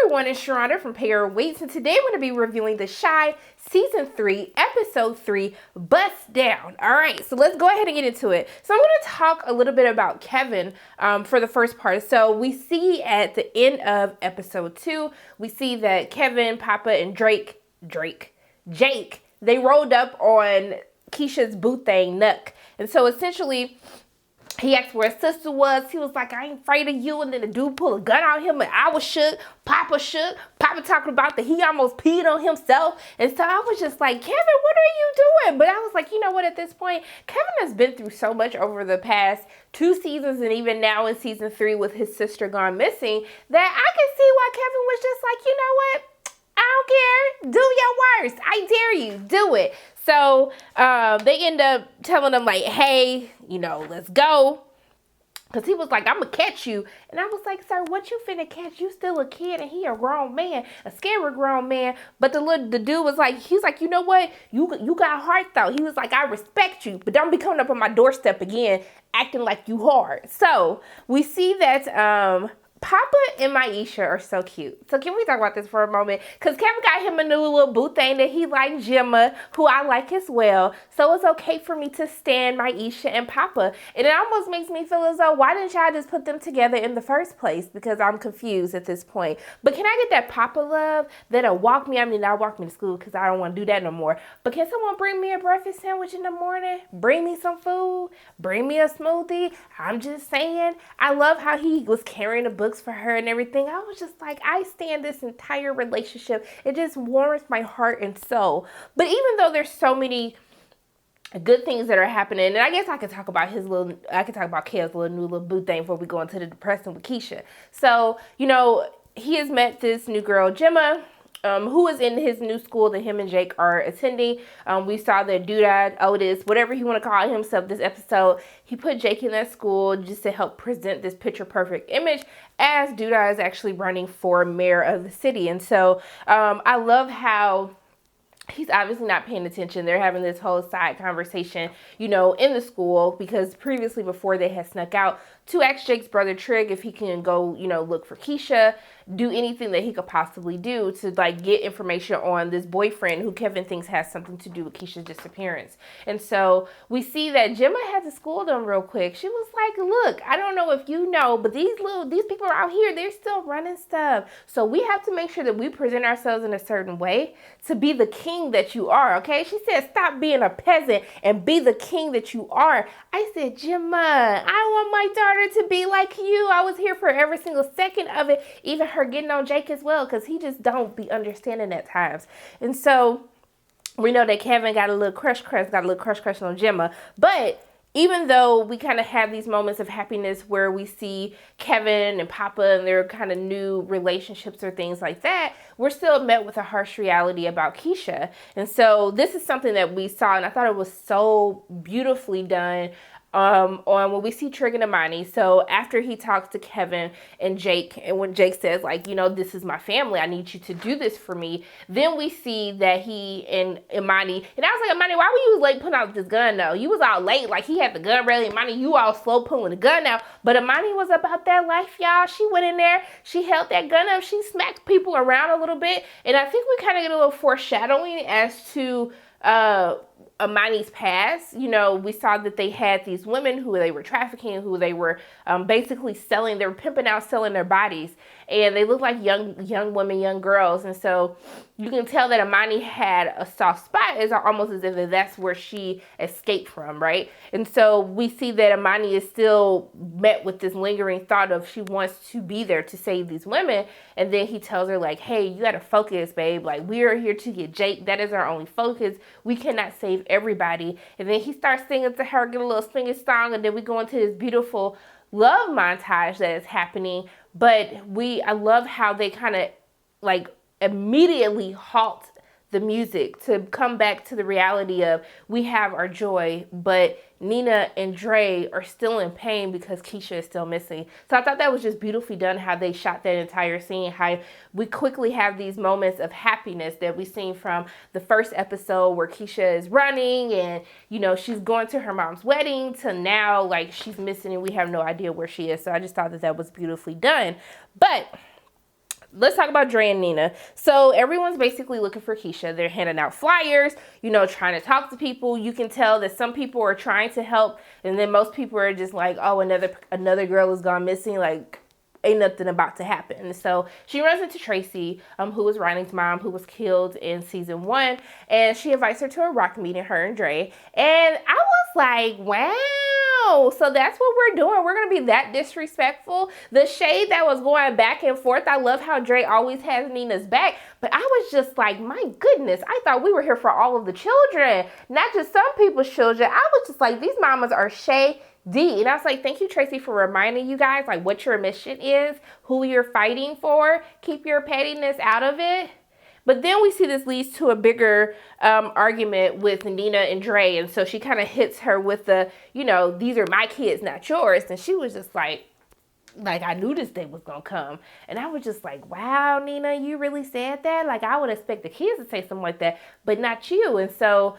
everyone, it's Sharonda from Payer Waits, and today I'm going to be reviewing The Chi Season 3, Episode 3, Bust Down. Alright, so let's go ahead and get into it. So I'm going to talk a little bit about Kevin for the first part. So we see at the end of Episode 2, we see that Kevin, Papa, and Jake, they rolled up on Keisha's boo thing, Nuck. And so essentially, he asked where his sister was. He was like, I ain't afraid of you. And then the dude pulled a gun on him and I was shook. Papa shook. Papa talking about that he almost peed on himself. And so I was just like, Kevin, what are you doing? But I was like, you know what, at this point, Kevin has been through so much over the past 2 seasons and even now in season 3 with his sister gone missing that I can see why Kevin was just like, you know what? I don't care. Do your worst. I dare you. Do it. So they end up telling him like, hey, let's go. Because he was like, I'm going to catch you. And I was like, sir, what you finna catch? You still a kid and he a grown man, a scary grown man. But the dude was like, he's like, you know what? You got heart though. He was like, I respect you, but don't be coming up on my doorstep again acting like you hard. So we see that Papa and Maisha are so cute. So can we talk about this for a moment? Because Kevin got him a new little boo thing that he liked, Gemma, who I like as well. So it's okay for me to stand Maisha and Papa. And it almost makes me feel as though, why didn't y'all just put them together in the first place? Because I'm confused at this point. But can I get that Papa love that'll walk me? I mean, not walk me to school because I don't want to do that no more. But can someone bring me a breakfast sandwich in the morning? Bring me some food? Bring me a smoothie? I'm just saying. I love how he was carrying a book for her and everything. I was just like, I stand this entire relationship. It just warms my heart and soul. But even though there's so many good things that are happening, and I guess I could talk about Kev's little new little boo thing before we go into the depressing with Keisha. So, he has met this new girl, Gemma, who is in his new school that him and Jake are attending. We saw that Doodad, Otis, whatever he want to call himself this episode, he put Jake in that school just to help present this picture perfect image as Doodad is actually running for mayor of the city. And so I love how he's obviously not paying attention. They're having this whole side conversation, in the school, because previously before they had snuck out to ask Jake's brother Trig if he can go, look for Keisha, do anything that he could possibly do to get information on this boyfriend who Kevin thinks has something to do with Keisha's disappearance. And so we see that Gemma had to school them real quick. She was like, look, I don't know if you know, but these people out here, they're still running stuff. So we have to make sure that we present ourselves in a certain way to be the king that you are, okay? She said, stop being a peasant and be the king that you are. I said, Gemma, I want my daughter to be like you. I was here for every single second of it, even her getting on Jake as well, because he just don't be understanding at times. And so we know that Kevin got a little crush on Gemma. But even though we kind of have these moments of happiness where we see Kevin and Papa and their kind of new relationships or things like that, we're still met with a harsh reality about Keisha. And so this is something that we saw, and I thought it was so beautifully done on when we see Trig and Imani. So after he talks to Kevin and Jake, and when Jake says this is my family, I need you to do this for me, then we see that he and Imani, and I was like, Imani, why were you late putting out this gun though? You was all late, he had the gun ready. Imani, you all slow pulling the gun out. But Imani was about that life, y'all. She went in there, she held that gun up, she smacked people around a little bit, and I think we kind of get a little foreshadowing as to Imani's past. We saw that they had these women who they were trafficking, who they were basically selling, they were pimping out, selling their bodies, and they look like young women, young girls. And so you can tell that Imani had a soft spot. It's almost as if that's where she escaped from, right? And so we see that Imani is still met with this lingering thought of she wants to be there to save these women. And then he tells her hey, you got to focus, babe. We are here to get Jake. That is our only focus. We cannot save everybody. And then he starts singing to her, get a little singing song, and then we go into this beautiful love montage that is happening. But I love how they kind of immediately halt the music to come back to the reality of we have our joy, but Nina and Dre are still in pain because Keisha is still missing. So I thought that was just beautifully done, how they shot that entire scene, how we quickly have these moments of happiness that we've seen from the first episode where Keisha is running and, she's going to her mom's wedding to now, she's missing and we have no idea where she is. So I just thought that was beautifully done. But let's talk about Dre and Nina. So everyone's basically looking for Keisha. They're handing out flyers, trying to talk to people. You can tell that some people are trying to help, and then most people are just like, oh, another girl has gone missing. Like, ain't nothing about to happen. So she runs into Tracy, who was Ronnie's mom, who was killed in season 1, and she invites her to a rock meeting, her and Dre. And I was like, wow. So that's what we're doing. We're going to be that disrespectful. The shade that was going back and forth. I love how Dre always has Nina's back. But I was just like, my goodness, I thought we were here for all of the children, not just some people's children. I was just like, these mamas are shady. And I was like, thank you, Tracy, for reminding you guys like what your mission is, who you're fighting for. Keep your pettiness out of it. But then we see this leads to a bigger argument with Nina and Dre. And so she kind of hits her with the, these are my kids, not yours. And she was just like, I knew this day was going to come. And I was just like, wow, Nina, you really said that? Like, I would expect the kids to say something like that, but not you. And so,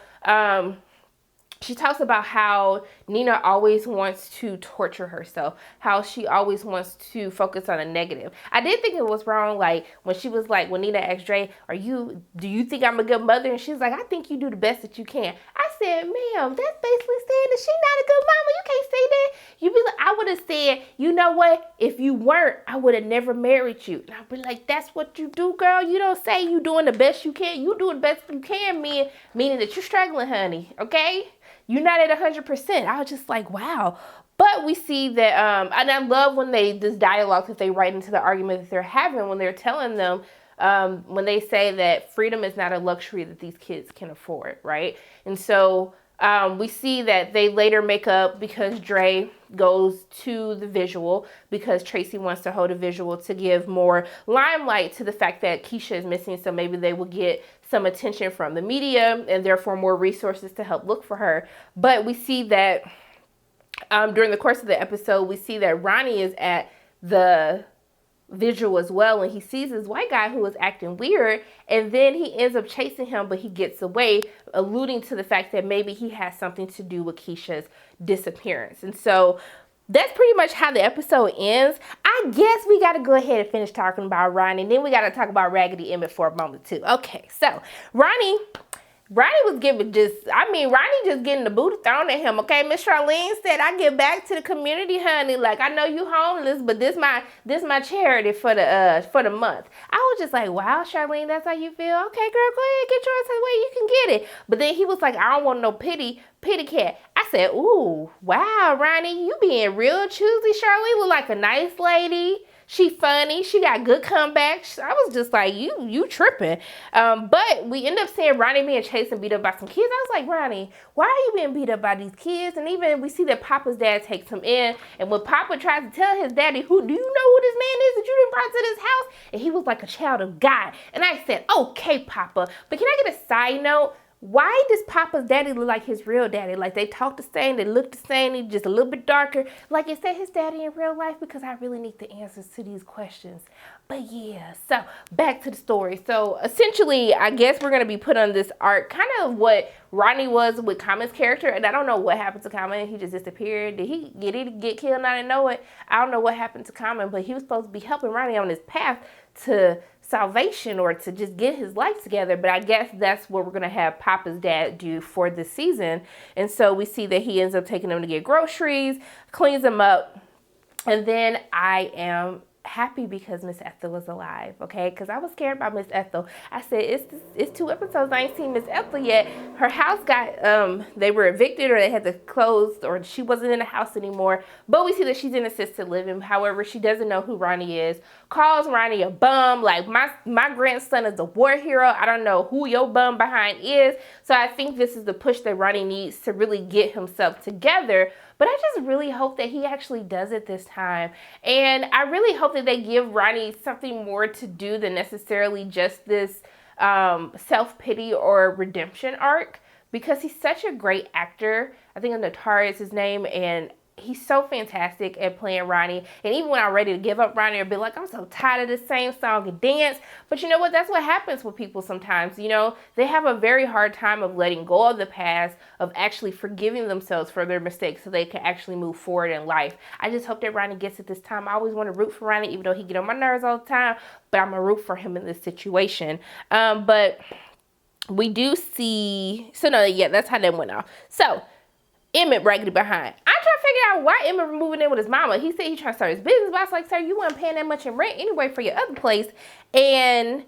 she talks about how Nina always wants to torture herself, how she always wants to focus on a negative. I did think it was wrong, like, when she was like, when Nina asked Dre, do you think I'm a good mother? And she's like, I think you do the best that you can. I said, ma'am, that's basically saying that she's not a good mama. You can't say that. You be like, I would have said, you know what? If you weren't, I would have never married you. And I'd be like, that's what you do, girl. You don't say you doing the best you can. You doing the best you can, meaning that you're struggling, honey, okay? You're not at 100%. I was just like, wow. But we see that, and I love when this dialogue that they write into the argument that they're having, when they're telling them, when they say that freedom is not a luxury that these kids can afford, right? And so we see that they later make up because Dre goes to the visual because Tracy wants to hold a visual to give more limelight to the fact that Keisha is missing. So maybe they will get some attention from the media and therefore more resources to help look for her. But we see that during the course of the episode, we see that Ronnie is at the visual as well, and he sees this white guy who is acting weird, and then he ends up chasing him, but he gets away, alluding to the fact that maybe he has something to do with Keisha's disappearance. And so that's pretty much how the episode ends. I guess we got to go ahead and finish talking about Ronnie, and then we got to talk about Raggedy Emmett for a moment too. Okay, so Ronnie was giving Ronnie just getting the boot thrown at him, okay? Miss Charlene said, I give back to the community, honey. Like, I know you homeless, but this my charity for the month. I was just like, wow, Charlene, that's how you feel? Okay, girl, go ahead, get yours the way you can get it. But then he was like, I don't want no pity cat. I said, ooh, wow, Ronnie, you being real choosy. Charlene look like a nice lady. She funny. She got good comebacks. I was just like, you tripping. But we end up seeing Ronnie being chased and beat up by some kids. I was like, Ronnie, why are you being beat up by these kids? And even we see that Papa's dad takes him in. And when Papa tries to tell his daddy, do you know who this man is that you done brought to this house? And he was like a child of God. And I said, okay, Papa. But can I get a side note? Why does Papa's daddy look like his real daddy? Like, they talk the same, they look the same, he's just a little bit darker. Like, is that his daddy in real life? Because I really need the answers to these questions. But yeah, so back to the story. So essentially, I guess we're going to be put on this arc, kind of what Ronnie was with Common's character. And I don't know what happened to Common. He just disappeared. Did he get killed and I didn't know it? I don't know what happened to Common, but he was supposed to be helping Ronnie on his path to salvation or to just get his life together. But I guess that's what we're going to have Papa's dad do for this season. And so we see that he ends up taking them to get groceries, cleans them up. And then I am happy because Miss Ethel is alive, okay? Because I was scared about Miss Ethel. I said, it's 2 episodes. I ain't seen Miss Ethel yet. Her house got, they were evicted or they had to close or she wasn't in the house anymore. But we see that she's in assisted living. However, she doesn't know who Ronnie is. Calls Ronnie a bum. Like, my grandson is a war hero. I don't know who your bum behind is. So I think this is the push that Ronnie needs to really get himself together. But I just really hope that he actually does it this time. And I really hope that they give Ronnie something more to do than necessarily just this self-pity or redemption arc. Because he's such a great actor. I think Natara is his name. And he's so fantastic at playing Ronnie. And even when I'm ready to give up Ronnie, I'll be like, I'm so tired of the same song and dance. But you know what? That's what happens with people sometimes. You know, they have a very hard time of letting go of the past, of actually forgiving themselves for their mistakes so they can actually move forward in life. I just hope that Ronnie gets it this time. I always want to root for Ronnie, even though he get on my nerves all the time. But I'm going to root for him in this situation. But we do see... So, no, yeah, that's how that went off. So, Emmett raggedy behind. I'm trying to figure out why Emmett moving in with his mama. He said he trying to start his business, but I was like, sir, you weren't paying that much in rent anyway for your other place. And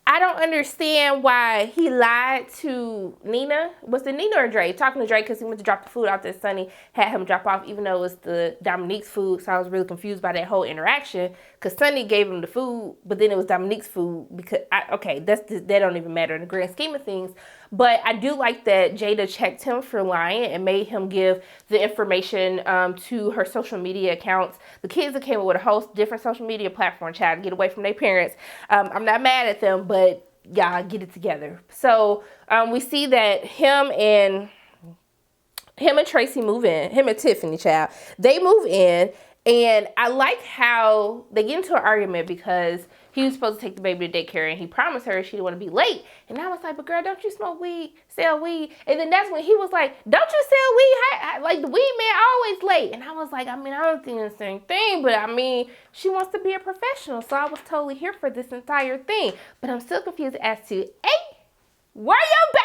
I don't understand why he lied to Nina. Was it Nina or Dre? Talking to Dre because he went to drop the food out that Sonny had him drop off, even though it was the Dominique's food. So I was really confused by that whole interaction because Sonny gave him the food, but then it was Dominique's food. Because that don't even matter in the grand scheme of things. But I do like that Jada checked him for lying and made him give the information to her social media accounts. The kids that came up with a whole different social media platform, child, to get away from their parents. I'm not mad at them, but y'all get it together. So we see that him and Tracy move in. Him and Tiffany, child. They move in. And I like how they get into an argument because he was supposed to take the baby to daycare and he promised her she didn't want to be late. And I was like, but girl, don't you smoke weed, sell weed? And then that's when he was like, don't you sell weed? Like the weed man always late. And I was like, I mean, I don't think it's the same thing, but I mean, she wants to be a professional. So I was totally here for this entire thing. But I'm still confused as to, hey, where your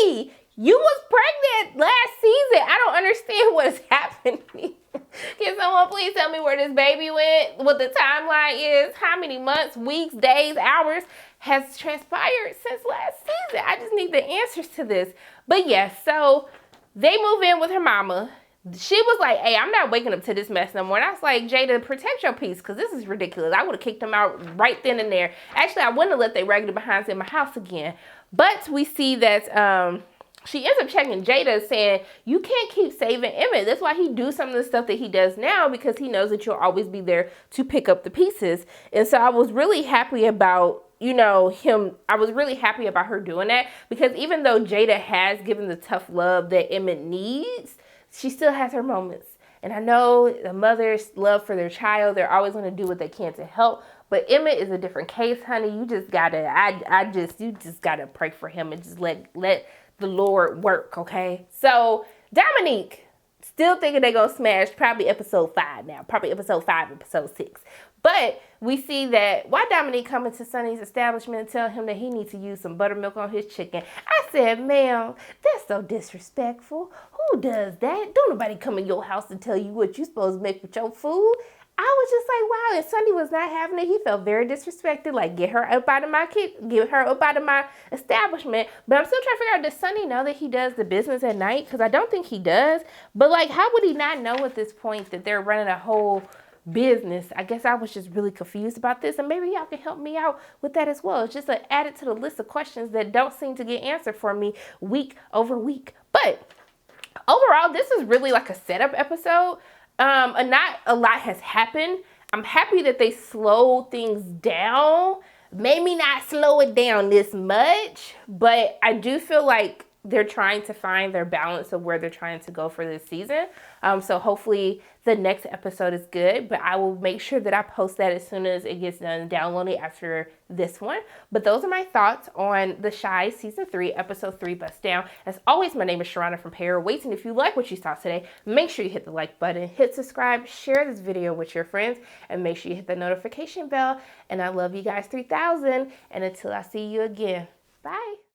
baby? You was pregnant last season. I don't understand what is happening. Can someone please tell me where this baby went? What the timeline is? How many months, weeks, days, hours has transpired since last season? I just need the answers to this. But yes, so they move in with her mama. She was like, hey, I'm not waking up to this mess no more. And I was like, Jada, protect your peace because this is ridiculous. I would have kicked them out right then and there. Actually, I wouldn't have let they raggedy behinds in my house again. But we see that... she ends up checking Jada saying, you can't keep saving Emmett. That's why he do some of the stuff that he does now because he knows that you'll always be there to pick up the pieces. And so I was really happy about, him. I was really happy about her doing that because even though Jada has given the tough love that Emmett needs, she still has her moments. And I know the mother's love for their child, they're always going to do what they can to help. But Emmett is a different case, honey. You just gotta, you just gotta pray for him and just let the Lord work, okay? So Dominique, still thinking they're gonna smash probably episode 5 now. Probably episode 5, episode 6. But we see that why Dominique coming to Sonny's establishment and tell him that he needs to use some buttermilk on his chicken. I said, ma'am, that's so disrespectful. Who does that? Don't nobody come in your house and tell you what you're supposed to make with your food. I was just like, wow, and Sonny was not having it. He felt very disrespected. Like, get her up out of my kitchen, get her up out of my establishment. But I'm still trying to figure out, does Sonny know that he does the business at night? Because I don't think he does. But like, how would he not know at this point that they're running a whole business? I guess I was just really confused about this. And maybe y'all can help me out with that as well. It's just added to the list of questions that don't seem to get answered for me week over week. But overall, this is really like a setup episode. Not a lot has happened. I'm happy that they slowed things down. Maybe not slow it down this much, but I do feel like they're trying to find their balance of where they're trying to go for this season. So hopefully the next episode is good, but I will make sure that I post that as soon as it gets done downloading after this one. But those are my thoughts on The Chi Season 3, Episode 3, Bust Down. As always, my name is Sharana from Pair Waits, and if you like what you saw today, make sure you hit the like button, hit subscribe, share this video with your friends, and make sure you hit the notification bell. And I love you guys 3000, and until I see you again, bye.